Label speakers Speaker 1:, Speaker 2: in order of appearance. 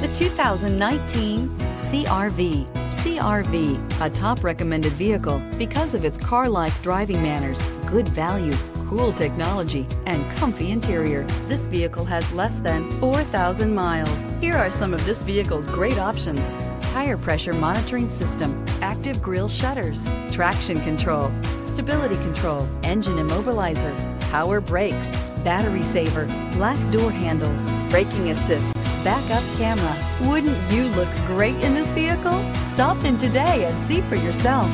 Speaker 1: The 2019 CR-V. CR-V, a top recommended vehicle because of its car-like driving manners, good value, cool technology, and comfy interior. This vehicle has less than 4,000 miles. Here are some of this vehicle's great options: tire pressure monitoring system, active grille shutters, traction control, stability control, engine immobilizer, power brakes, battery saver, black door handles, braking assist, backup camera. Wouldn't you look great in this vehicle? Stop in today and see for yourself.